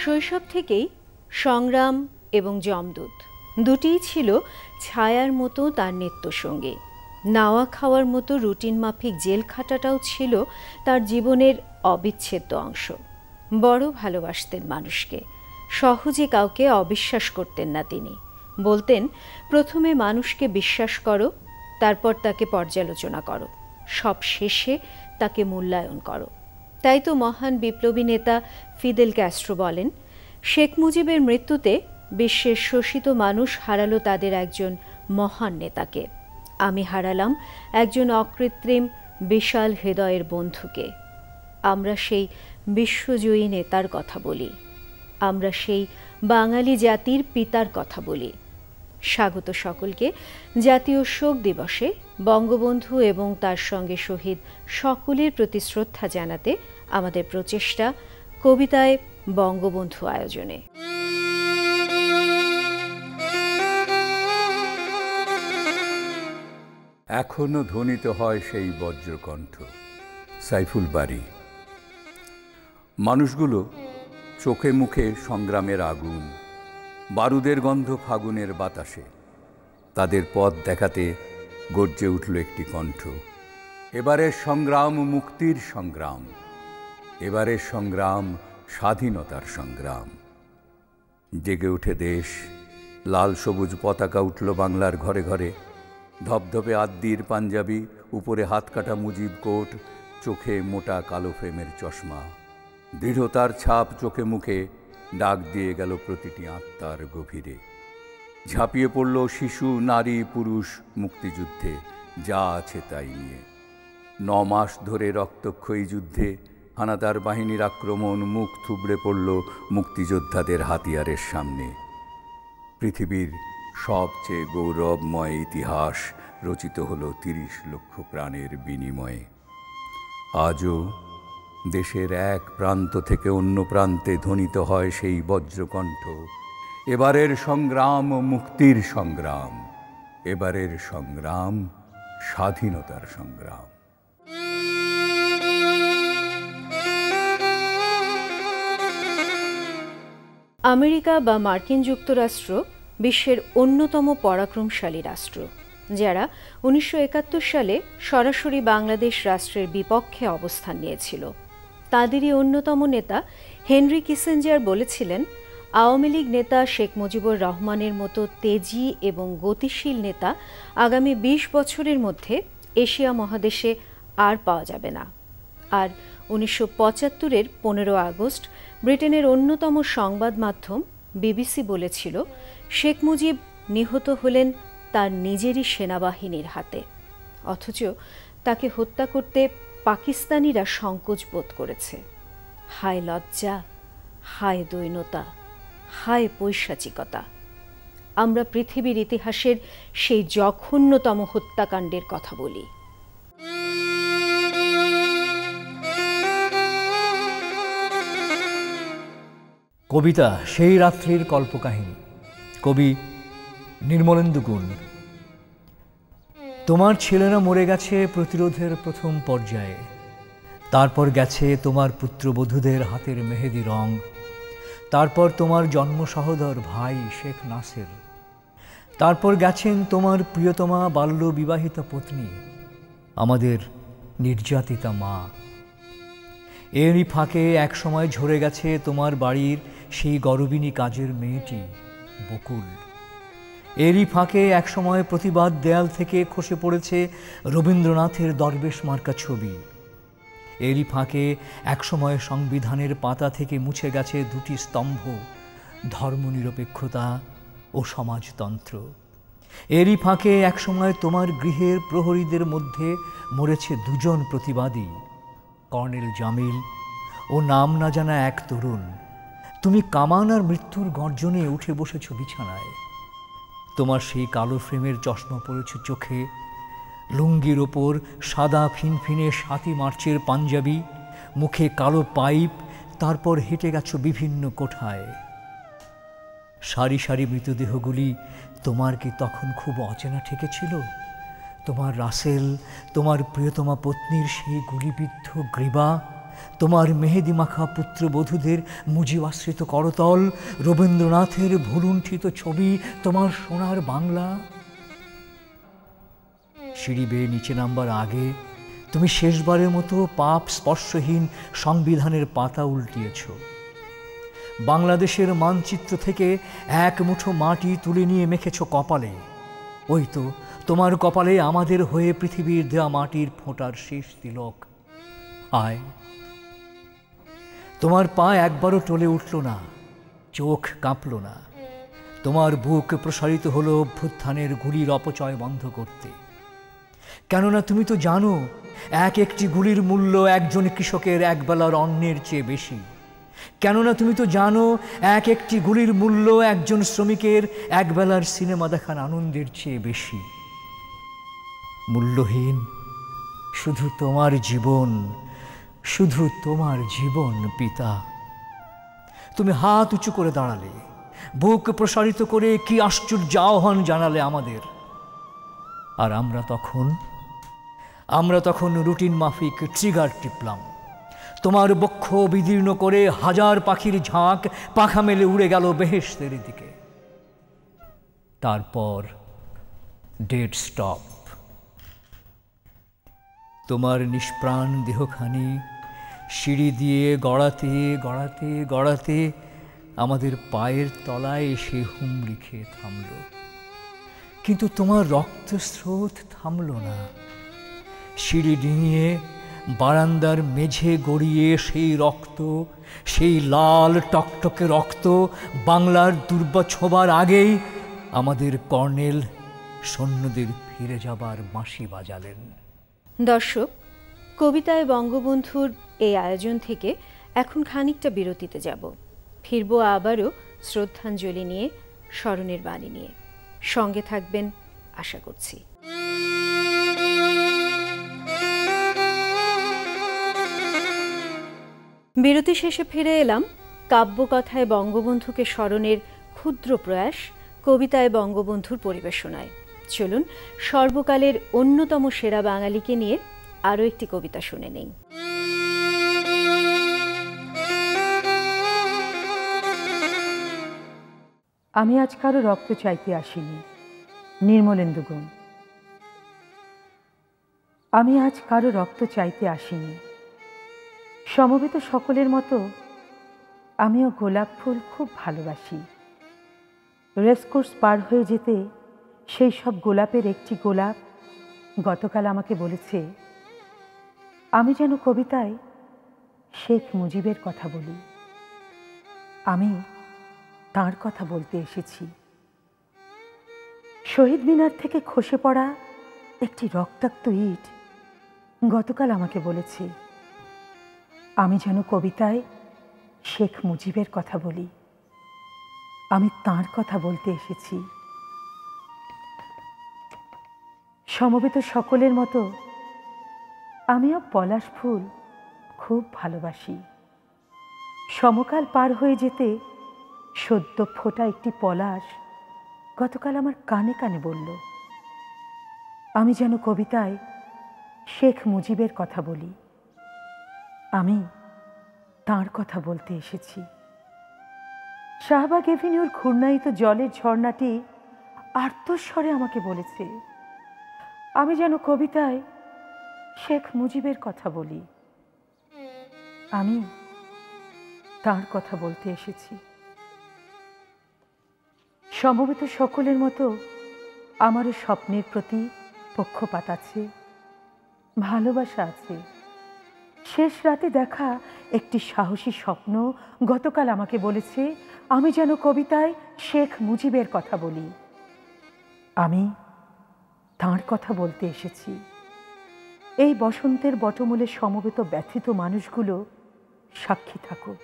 শৈশব থেকেই সংগ্রাম এবং যমদূত দুটিই ছিল ছায়ার মতো তার নিত্যসঙ্গী। নাওয়া খাওয়ার মতো রুটিন মাফিক জেল খাটাটাও ছিল তার জীবনের অবিচ্ছেদ্য অংশ। বড় ভালোবাসতেন মানুষকে, সহজে কাউকে অবিশ্বাস করতেন না তিনি। বলতেন, প্রথমে মানুষকে বিশ্বাস করো, তারপর তাকে পর্যালোচনা করো, সব শেষে তাকে মূল্যায়ন করো। তাই তো মহান বিপ্লবী নেতা ফিদেল ক্যাস্ট্রো বলেন, শেখ মুজিবের মৃত্যুতে বিশ্বের শোষিত মানুষ হারালো তাদের একজন মহান নেতাকে। আমি হারালাম একজন অকৃত্রিম বিশাল হৃদয়ের বন্ধুকে। আমরা সেই বিশ্বজয়ী নেতার কথা বলি, আমরা সেই বাঙালি জাতির পিতার কথা বলি। স্বাগত সকলকে জাতীয় শোক দিবসে বঙ্গবন্ধু এবং তার সঙ্গে শহীদ সকলের প্রতি শ্রদ্ধা জানাতে আমাদের প্রচেষ্টা কবিতায় বঙ্গবন্ধু আয়োজনে। এখনো ধ্বনিত হয় সেই বজ্রকণ্ঠ। সাইফুল বারী। মানুষগুলো চোখে মুখে সংগ্রামের আগুন, বারুদের গন্ধ ফাগুনের বাতাসে। তাদের পথ দেখাতে গর্জে উঠল একটি কণ্ঠ। এবারের সংগ্রাম মুক্তির সংগ্রাম, এবারের সংগ্রাম স্বাধীনতার সংগ্রাম। জেগে উঠে দেশ, লাল সবুজ পতাকা উঠল বাংলার ঘরে ঘরে। ধপধপে আদ্দির পাঞ্জাবি, উপরে হাতকাটা মুজিব কোট, চোখে মোটা কালো ফ্রেমের চশমা। দৃঢ়তার ছাপ চোখে মুখে ডাক দিয়ে গেল প্রতিটি আত্মার গভীরে। ঝাঁপিয়ে পড়ল শিশু, নারী, পুরুষ মুক্তিযুদ্ধে, যা আছে তাই নিয়ে। 9 মাস ধরে রক্তক্ষয়ী যুদ্ধে হানাদার বাহিনীর আক্রমণ মুখ থুবড়ে পড়ল মুক্তিযোদ্ধাদের হাতিয়ারের সামনে। পৃথিবীর সবচেয়ে গৌরবময় ইতিহাস রচিত হল 30 লক্ষ প্রাণের বিনিময়ে। আজও দেশের এক প্রান্ত থেকে অন্য প্রান্তে ধ্বনিত হয় সেই বজ্রকণ্ঠ। এবারের সংগ্রাম মুক্তির সংগ্রাম, এবারের সংগ্রাম স্বাধীনতার সংগ্রাম। আমেরিকা বা মার্কিন যুক্তরাষ্ট্র বিশ্বের অন্যতম পরাক্রমশালী রাষ্ট্র, যারা 1971 সালে সরাসরি বাংলাদেশ রাষ্ট্রের বিপক্ষে অবস্থান নিয়েছিল। তাদেরই অন্যতম নেতা হেনরি কিসিঞ্জার বলেছিলেন, আওয়ামী লীগ নেতা শেখ মুজিবুর রহমানের মতো তেজি এবং গতিশীল নেতা আগামী 20 বছরের মধ্যে এশিয়া মহাদেশে আর পাওয়া যাবে না। আর 1975-এর 15 আগস্ট ব্রিটেনের অন্যতম সংবাদ মাধ্যম বিবিসি বলেছিল, শেখ মুজিব নিহত হলেন তার নিজেরই সেনাবাহিনীর হাতে। অথচ তাকে হত্যা করতে পাকিস্তানিরা সংকোচ বোধ করেছে। হায় লজ্জা, হায় দৈন্যতা, হায় পৈশাচিকতা। আমরা পৃথিবীর ইতিহাসের সেই জঘন্যতম হত্যাকাণ্ডের কথা বলি। কবিতা সেই রাত্রির কল্পকাহিনী। কবি নির্মলেন্দু গুণ। তোমার ছেলেরা মরে গেছে প্রতিরোধের প্রথম পর্যায়ে, তারপর গেছে তোমার পুত্রবধূদের হাতের মেহেদি রং, তারপর তোমার জন্ম সহোদর ভাই শেখ নাসের, তারপর গেছেন তোমার প্রিয়তমা বাল্য বিবাহিতা পত্নী, আমাদের নির্যাতিতা মা। এরই ফাঁকে একসময় ঝরে গেছে তোমার বাড়ির সেই গরবিনী কাজের মেয়েটি বকুল। এরই ফাঁকে একসময় প্রতিবাদ দেয়াল থেকে খসে পড়েছে রবীন্দ্রনাথের দরবেশ মার্কা ছবি। এরই ফাঁকে একসময় সংবিধানের পাতা থেকে মুছে গেছে 2টি স্তম্ভ, ধর্মনিরপেক্ষতা ও সমাজতন্ত্র। এরই ফাঁকে একসময় তোমার গৃহের প্রহরীদের মধ্যে মরেছে 2 জন প্রতিবাদী, কর্নেল জামিল ও নাম না জানা এক তরুণ। তুমি কামান আর মৃত্যুর গর্জনে উঠে বসেছ বিছানায়। তোমার সেই কালো ফ্রেমের চশমা পড়েছ চোখে, লুঙ্গির ওপর সাদা ফিনফিনে 7ই মার্চের পাঞ্জাবি, মুখে কালো পাইপ, তারপর হেঁটে গেছ বিভিন্ন কোঠায়। সারি সারি মৃতদেহগুলি তোমার কি তখন খুব অচেনা ঠেকেছিল? তোমার রাসেল, তোমার প্রিয়তমা পত্নীর সেই গুলিবিদ্ধ গ্রীবা, তোমার মেহেদি মাখা পুত্রবধূদের মুজিবাশ্রিত করতল, রবীন্দ্রনাথের ভুলুণ্ঠিত ছবি, তোমার সোনার বাংলা। সিঁড়ি বেয়ে নিচে নামবার আগে তুমি শেষবারের মতো পাপ স্পর্শহীন সংবিধানের পাতা উল্টিয়েছ। বাংলাদেশের মানচিত্র থেকে এক মুঠো মাটি তুলে নিয়ে মেখেছ কপালে। ওই তো তোমার কপালে আমাদের হয়ে পৃথিবীর দেওয়া মাটির ফোঁটার শেষ তিলক। আয়, তোমার পা একবারও টলে উঠল না, চোখ কাঁপল না। তোমার বুক প্রসারিত হলো অভ্যুত্থানের গুলির অপচয় বন্ধ করতে। কেননা তুমি তো জানো এক একটি গুলির মূল্য একজন কৃষকের একবেলার অন্নের চেয়ে বেশি। কেননা তুমি তো জানো এক একটি গুলির মূল্য একজন শ্রমিকের একবেলার সিনেমা দেখার আনন্দের চেয়ে বেশি। মূল্যহীন শুধু তোমার জীবন, শুধু তোমার জীবন পিতা। তুমি হাত উঁচু করে দাঁড়ালে, বুক প্রসারিত করে কি আশ্চর্য আহ্বান জানালে আমাদের। আর আমরা তখন রুটিন মাফিক ট্রিগার টিপলাম। তোমার বক্ষ বিদীর্ণ করে হাজার পাখির ঝাঁক পাখা মেলে উড়ে গেল বেহেশতের দিকে। তারপর ডেড স্টপ। তোমার নিষ্প্রাণ দেহখানি সিঁড়ি দিয়ে গড়াতে গড়াতে গড়াতে আমাদের পায়ের তলায় এসে হুমড়ি খেয়ে থামল। কিন্তু তোমার রক্তস্রোত থামল না। সিঁড়ি ডিঙিয়ে বারান্দার মেঝে গড়িয়ে সেই রক্ত, সেই লাল টকটকে রক্ত বাংলার দুর্বা ছোবার আগেই আমাদের কর্নেল সৈন্যদের ফিরে যাবার বাঁশি বাজালেন। দর্শক, কবিতায় বঙ্গবন্ধুর এই আয়োজন থেকে এখন খানিকটা বিরতিতে যাব। ফিরব আবারও শ্রদ্ধাঞ্জলি নিয়ে, স্মরণের বাণী নিয়ে। সঙ্গে থাকবেন আশা করছি। বিরতি শেষে ফিরে এলাম কাব্যকথায় বঙ্গবন্ধুকে স্মরণের ক্ষুদ্র প্রয়াস, কবিতায় বঙ্গবন্ধুর পরিবেশনায়। চলুন সর্বকালের অন্যতম সেরা বাঙালিকে নিয়ে আরও একটি কবিতা শুনে নেই। আমি আজ কারো রক্ত চাইতে আসিনি। নির্মলেন্দু গুণ। আমি আজ কারো রক্ত চাইতে আসিনি। সমবেত সকলের মতো আমিও গোলাপ ফুল খুব ভালোবাসি। রেসকোর্স পার হয়ে যেতে সেই সব গোলাপের একটি গোলাপ গতকাল আমাকে বলেছে, আমি যেন কবিতায় শেখ মুজিবের কথা বলি। আমি তাঁর কথা বলতে এসেছি। শহীদ মিনার থেকে খসে পড়া একটি রক্তাক্ত ইট গতকাল আমাকে বলেছে, আমি যেন কবিতায় শেখ মুজিবের কথা বলি। আমি তাঁর কথা বলতে এসেছি। সমবেত সকলের মতো আমিও পলাশ ফুল খুব ভালোবাসি। সমকাল পার হয়ে যেতে সদ্য ফোটা একটি পলাশ গতকাল আমার কানে কানে বলল, আমি যেন কবিতায় শেখ মুজিবের কথা বলি। আমি তাঁর কথা বলতে এসেছি। শাহবাগ এভিনিউর ঘূর্ণায়িত জলের ঝর্ণাটি আর্তস্বরে আমাকে বলেছে, আমি যেন কবিতায় শেখ মুজিবের কথা বলি। আমি তাঁর কথা বলতে এসেছি। সমবেত সকলের মতো আমারও স্বপ্নের প্রতি পক্ষপাত আছে, ভালোবাসা আছে। শেষ রাতে দেখা একটি সাহসী স্বপ্ন গতকাল আমাকে বলেছে, আমি যেন কবিতায় শেখ মুজিবের কথা বলি। আমি তাঁর কথা বলতে এসেছি। এই বসন্তের বটমূলে সমবেত ব্যথিত মানুষগুলো সাক্ষী থাকুক।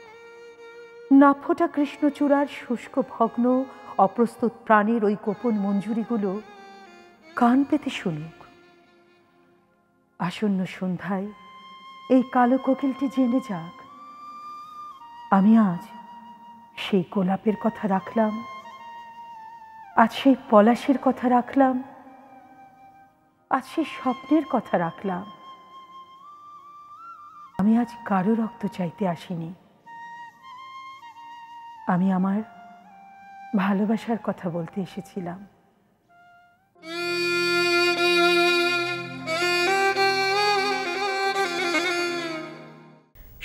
না ফোটা কৃষ্ণচূড়ার শুষ্ক ভগ্ন অপ্রস্তুত প্রাণের ওই গোপন মঞ্জুরিগুলো কান পেতে শুনুক। আসন্ন সন্ধ্যায় এই কালো কোকিলটি জেনে যাক, আমি আজ সেই গোলাপের কথা রাখলাম, আজ সেই পলাশের কথা রাখলাম, আজ সেই স্বপ্নের কথা রাখলাম। আমি আজ কারো রক্ত চাইতে আসিনি। আমি আমার ভালোবাসার কথা বলতে এসেছিলাম।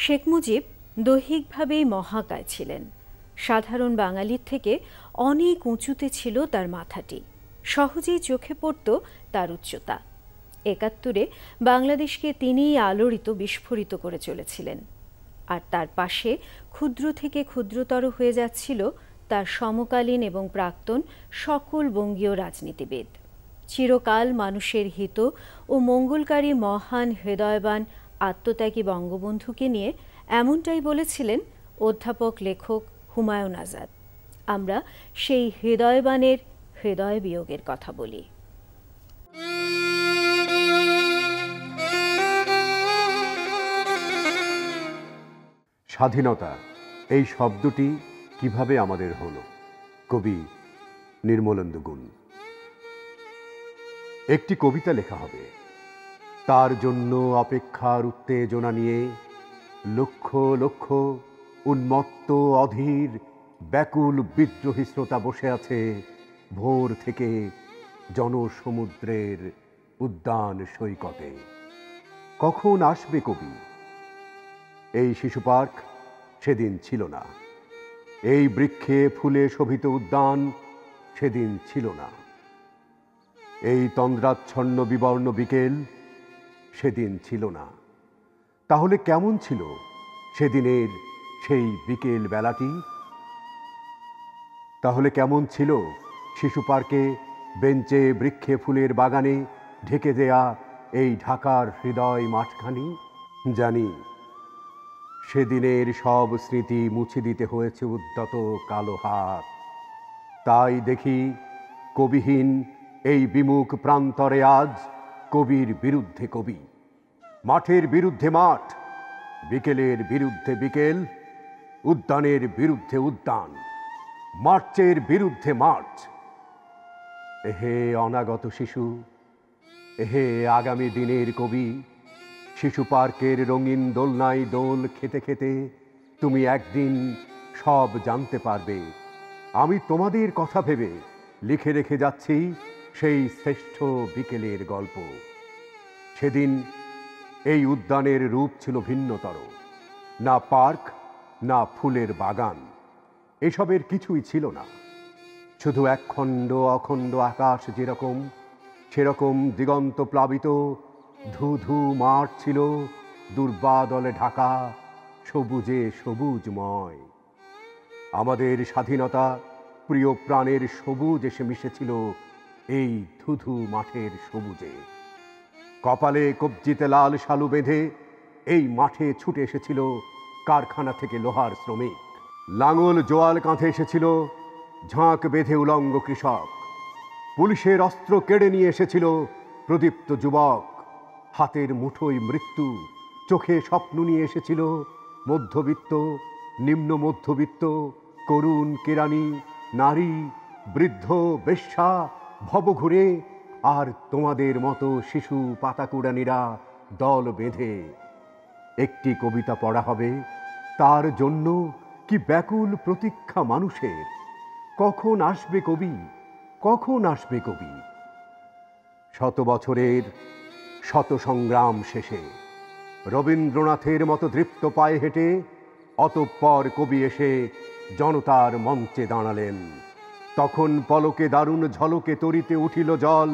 শেখ মুজিব দৈহিকভাবেই মহাকায় ছিলেন। সাধারণ বাঙালির থেকে অনেক উঁচুতে ছিল তার মাথাটি। সহজেই চোখে পড়ত তার উচ্চতা। ৭১-এ বাংলাদেশকে তিনিই আলোড়িত বিস্ফোরিত করে চলেছিলেন। আর তার পাশে ক্ষুদ্র থেকে ক্ষুদ্রতর হয়ে যাচ্ছিল তার সমকালীন এবং প্রাক্তন সকল বঙ্গীয় রাজনীতিবিদ। চিরকাল মানুষের হিত ও মঙ্গলকারী মহান হৃদয়বান আত্মত্যাগী বঙ্গবন্ধুকে নিয়ে এমনটাই বলেছিলেন অধ্যাপক লেখক হুমায়ুন আজাদ। আমরা সেই হৃদয়বানের হৃদয় বিয়োগের কথা বলি। স্বাধীনতা এই শব্দটি কিভাবে আমাদের হলো? কবি নির্মলেন্দু গুণ। একটি কবিতা লেখা হবে, তার জন্য অপেক্ষার উত্তেজনা নিয়ে লক্ষ লক্ষ উন্মত্ত অধীর ব্যাকুল বিদ্রোহী শ্রোতা বসে আছে ভোর থেকে জনসমুদ্রের উদ্যান সৈকতে। কখন আসবে কবি? এই শিশু পার্ক সেদিন ছিল না, এই বৃক্ষে ফুলে শোভিত উদ্যান সেদিন ছিল না, এই তন্দ্রাচ্ছন্ন বিবর্ণ বিকেল সেদিন ছিল না। তাহলে কেমন ছিল সেদিনের সেই বিকেল বেলাটি? তাহলে কেমন ছিল শিশু পার্কে, বেঞ্চে, বৃক্ষে, ফুলের বাগানে ঢেকে দেয়া এই ঢাকার হৃদয় মাঠখানি? জানি সেদিনের সব স্মৃতি মুছে দিতে হয়েছে উদ্যত কালো হাত। তাই দেখি কবিহীন এই বিমুখ প্রান্তরে আজ কবির বিরুদ্ধে কবি, মাঠের বিরুদ্ধে মাঠ, বিকেলের বিরুদ্ধে বিকেল, উদ্যানের বিরুদ্ধে উদ্যান, মার্চের বিরুদ্ধে মার্চ। এহে অনাগত শিশু, এহে আগামী দিনের কবি, শিশু পার্কের রঙিন দোলনায় দোল খেতে খেতে তুমি একদিন সব জানতে পারবে। আমি তোমাদের কথা ভেবে লিখে রেখে যাচ্ছি সেই শ্রেষ্ঠ বিকেলের গল্প। সেদিন এই উদ্যানের রূপ ছিল ভিন্নতর। না পার্ক, না ফুলের বাগান, এসবের কিছুই ছিল না। শুধু একখণ্ড অখণ্ড আকাশ যেরকম, সেরকম দিগন্ত প্লাবিত ধু ধু মাঠ ছিল দুর্বাদলে ঢাকা, সবুজে সবুজময়। আমাদের স্বাধীনতা প্রিয় প্রাণের সবুজ এসে মিশেছিল এই ধুধু মাঠের সবুজে। কপালে কবজিতে লাল শালু বেঁধে এই মাঠে ছুটে এসেছিল কারখানা থেকে লোহার শ্রমিক। লাঙল জোয়াল কাঁধে এসেছিল ঝাঁক বেঁধে উলঙ্গ কৃষক। পুলিশের অস্ত্র কেড়ে নিয়ে এসেছিল প্রদীপ্ত যুবক। হাতের মুঠোয় মৃত্যু, চোখে স্বপ্ন নিয়ে এসেছিল মধ্যবিত্ত, নিম্ন মধ্যবিত্ত, করুণ কেরানি, নারী, বৃদ্ধ, বেশ্যা, ভবঘুরে আর তোমাদের মতো শিশু পাতাকুড়ানিরা দল বেঁধে। একটি কবিতা পড়া হবে তার জন্য, কি ব্যাকুল প্রতীক্ষা মানুষের। কখন আসবে কবি, কখন আসবে কবি? শত বছরের শত সংগ্রাম শেষে রবীন্দ্রনাথের মতো দৃপ্ত পায়ে হেঁটে অতঃপর কবি এসে জনতার মঞ্চে দাঁড়ালেন। তখন পলকে দারুণ ঝলকে তরিতে উঠিল জল,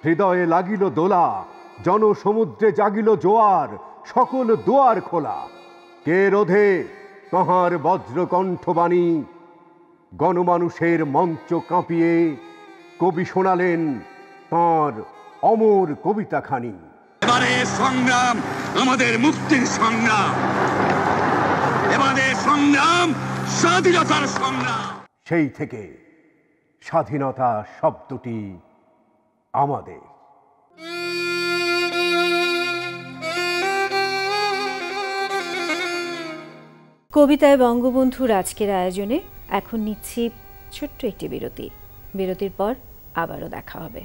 হৃদয়ে লাগিল দোলা, জনসমুদ্রে জাগিল জোয়ার, সকল দুয়ার খোলা। কে রোধে তাঁহার বজ্রকণ্ঠবাণী? গণমানুষের মঞ্চ কাঁপিয়ে কবি শোনালেন তাঁর অমর কবিতাখানি। এবারে সংগ্রাম আমাদের মুক্তির সংগ্রাম, এবারে সংগ্রাম স্বাধীনতার সংগ্রাম। সেই থেকে স্বাধীনতা শব্দটি আমাদের। কবিতায় বঙ্গবন্ধুর আজকের আয়োজনে এখন নিচ্ছি ছোট্ট একটি বিরতি। বিরতির পর আবারও দেখা হবে।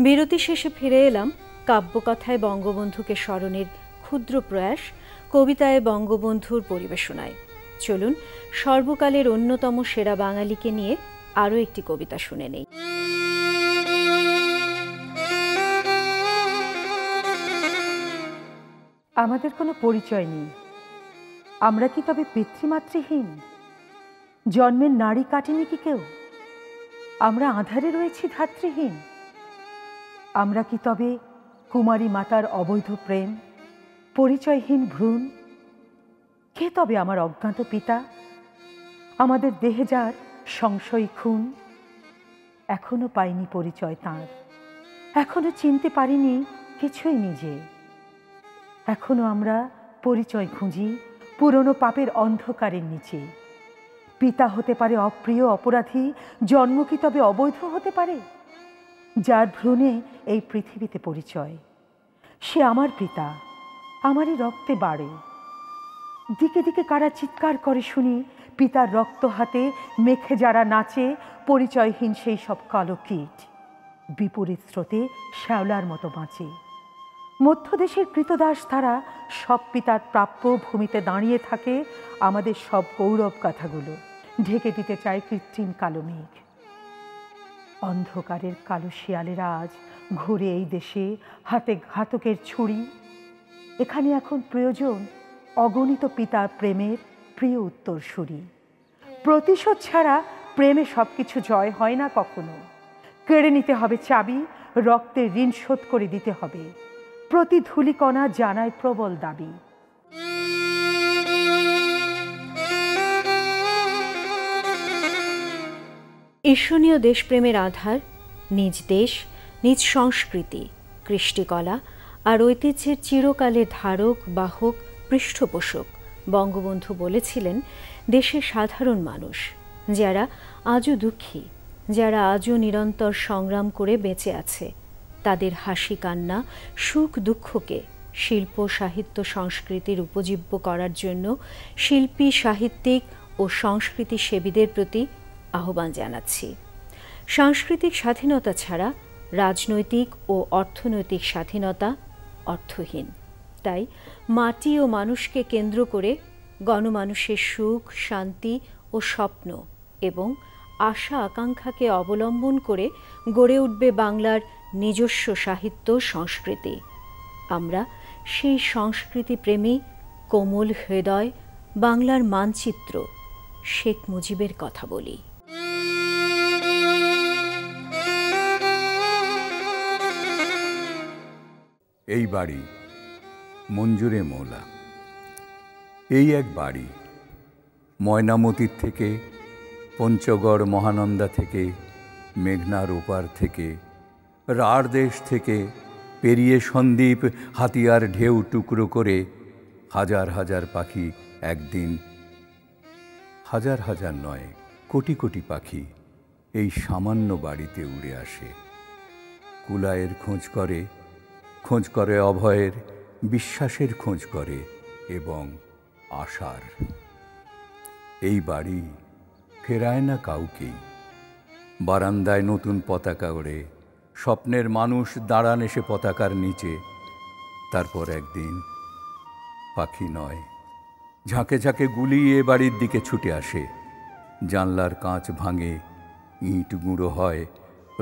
বিরতি শেষে ফিরে এলাম কাব্যকথায় বঙ্গবন্ধুকে স্মরণের ক্ষুদ্র প্রয়াস, কবিতায় বঙ্গবন্ধুর পরিবেশনায়। চলুন সর্বকালের অন্যতম সেরা বাঙালিকে নিয়ে আরও একটি কবিতা শুনে নেই। আমাদের কোনো পরিচয় নেই, আমরা কি তবে পিতৃমাতৃহীন? জন্মের নাড়ি কাটেনি কি কেউ? আমরা আঁধারে রয়েছি ধাত্রীহীন। আমরা কি তবে কুমারী মাতার অবৈধ প্রেম, পরিচয়হীন ভ্রূণ? কে তবে আমার অজ্ঞাত পিতা? আমাদের দেহে যার সংশয় খুন, এখনো পাইনি পরিচয় তাঁর, এখনো চিনতে পারিনি কিছুই নিজে। এখনো আমরা পরিচয় খুঁজি পুরনো পাপের অন্ধকারের নিচে। পিতা হতে পারে অপ্রিয় অপরাধী, জন্ম কি তবে অবৈধ হতে পারে? যার ভ্রূণে এই পৃথিবীতে পরিচয়, সে আমার পিতা, আমারই রক্তে বাড়ে। দিকে দিকে কারা চিৎকার করে শুনি, পিতার রক্ত হাতে মেখে যারা নাচে, পরিচয়হীন সেই সব কালো কীট বিপরীত স্রোতে শ্যাওলার মতো বাঁচে। মধ্যদেশের কৃতদাস তারা সব পিতার প্রাপ্য ভূমিতে দাঁড়িয়ে থাকে। আমাদের সব গৌরব কথাগুলো ঢেকে দিতে চায় কৃত্রিম কালো মেঘ। অন্ধকারের কালো শিয়ালেরা আজ ঘুরে এই দেশে, হাতে ঘাতকের ছুরি। এখানে এখন প্রয়োজন অগণিত পিতার প্রেমের প্রিয় উত্তরসূরি। প্রতিশোধ ছাড়া প্রেমে সবকিছু জয় হয় না কখনো। কেড়ে নিতে হবে চাবি, রক্তের ঋণ শোধ করে দিতে হবে। প্রতি ধূলিকণা জানায় প্রবল দাবি। ঈর্ষণীয় দেশপ্রেমের আধার, নিজ দেশ, নিজ সংস্কৃতি, কৃষ্টিকলা আর ঐতিহ্যের চিরকালের ধারক বাহক পৃষ্ঠপোষক বঙ্গবন্ধু বলেছিলেন, দেশের সাধারণ মানুষ যারা আজও দুঃখী, যারা আজও নিরন্তর সংগ্রাম করে বেঁচে আছে, তাদের হাসি কান্না সুখ দুঃখকে শিল্প সাহিত্য সংস্কৃতির উপজীব্য করার জন্য শিল্পী সাহিত্যিক ও সংস্কৃতি সেবীদের প্রতি আহ্বান জানাচ্ছি। সাংস্কৃতিক স্বাধীনতা ছাড়া রাজনৈতিক ও অর্থনৈতিক স্বাধীনতা অর্থহীন। তাই মাটি ও মানুষকে কেন্দ্র করে গণমানুষের সুখ শান্তি ও স্বপ্ন এবং আশা আকাঙ্ক্ষাকে অবলম্বন করে গড়ে উঠবে বাংলার নিজস্ব সাহিত্য সংস্কৃতি। আমরা সেই সংস্কৃতি প্রেমী কোমল হৃদয় বাংলার মানচিত্র শেখ মুজিবের কথা বলি। এই বাড়ি মঞ্জুরে মৌলা। এই এক বাড়ি, ময়নামতির থেকে, পঞ্চগড় মহানন্দা থেকে, মেঘনার ওপার থেকে, রাঢ় দেশ থেকে পেরিয়ে সন্দ্বীপ হাতিয়ার ঢেউ টুকরো করে হাজার হাজার পাখি একদিন, হাজার হাজার নয় কোটি কোটি পাখি এই সামান্য বাড়িতে উড়ে আসে। কুলায়ের খোঁজ করে অভয়ের, বিশ্বাসের খোঁজ করে এবং আশার। এই বাড়ি ফেরায় না কাউকেই। বারান্দায় নতুন পতাকা ওড়ে, স্বপ্নের মানুষ দাঁড়ান এসে পতাকার নিচে। তারপর একদিন পাখি নয়, ঝাঁকে ঝাঁকে গুলি এ বাড়ির দিকে ছুটে আসে। জানলার কাঁচ ভাঙে, ইঁট গুঁড়ো হয়,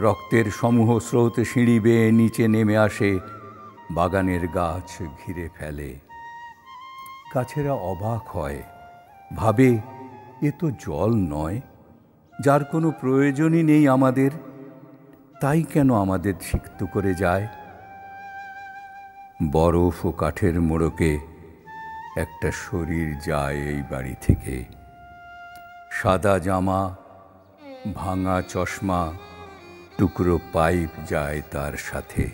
রক্তের সমূহ স্রোত সিঁড়ি বেয়ে নিচে নেমে আসে, বাগানের গাছ ঘিরে ফেলে। গাছেরা অবাক হয়, ভাবে এ তো জল নয়, যার কোনো প্রয়োজনই নেই আমাদের, তাই কেন আমাদের সিক্ত করে যায়? বরফ ও কাঠের মোড়কে একটা শরীর যায় এই বাড়ি থেকে। সাদা জামা, ভাঙা চশমা, টুকরো পাইপ যায় তার সাথে।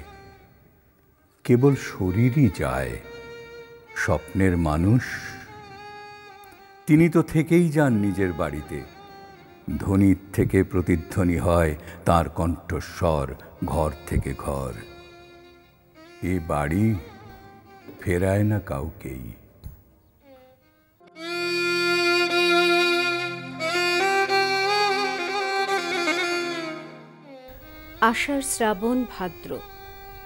কেবল শরীরই যায়, স্বপ্নের মানুষ তিনি তো থেকেই যান নিজের বাড়িতে। ধ্বনির থেকে প্রতিধ্বনি হয় তার কণ্ঠস্বর ঘর থেকে ঘর। এ বাড়ি ফেরায় না কাউকেই। আষাঢ়, শ্রাবণ, ভাদ্র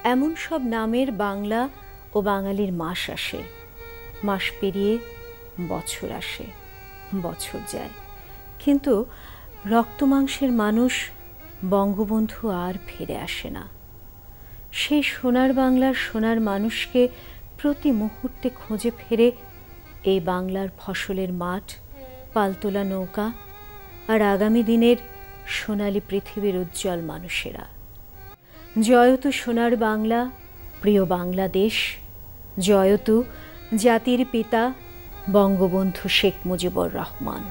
এমন সব নামের বাংলা ও বাঙালির মাস আসে। মাস পেরিয়ে বছর আসে, বছর যায়, কিন্তু রক্তমাংসের মানুষ বঙ্গবন্ধু আর ফিরে আসে না। সেই সোনার বাংলার সোনার মানুষকে প্রতি মুহূর্তে খুঁজে ফেরে এই বাংলার ফসলের মাঠ, পালতোলা নৌকা আর আগামী দিনের সোনালী পৃথিবীর উজ্জ্বল মানুষেরা। জয়তু সোনার বাংলা, প্রিয় বাংলাদেশ, জয়তু জাতির পিতা Bangabandhu Sheikh Mujibur Rahman.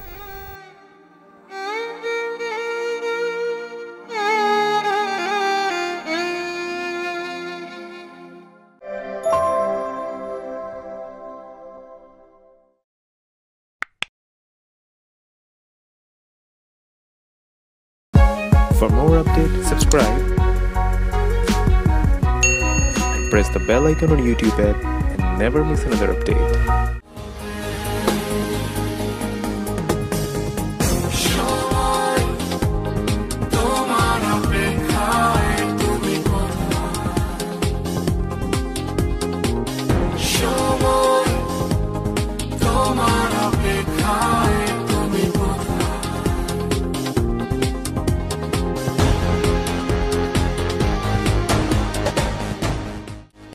For more updates, subscribe and press the bell icon on YouTube app and never miss another update.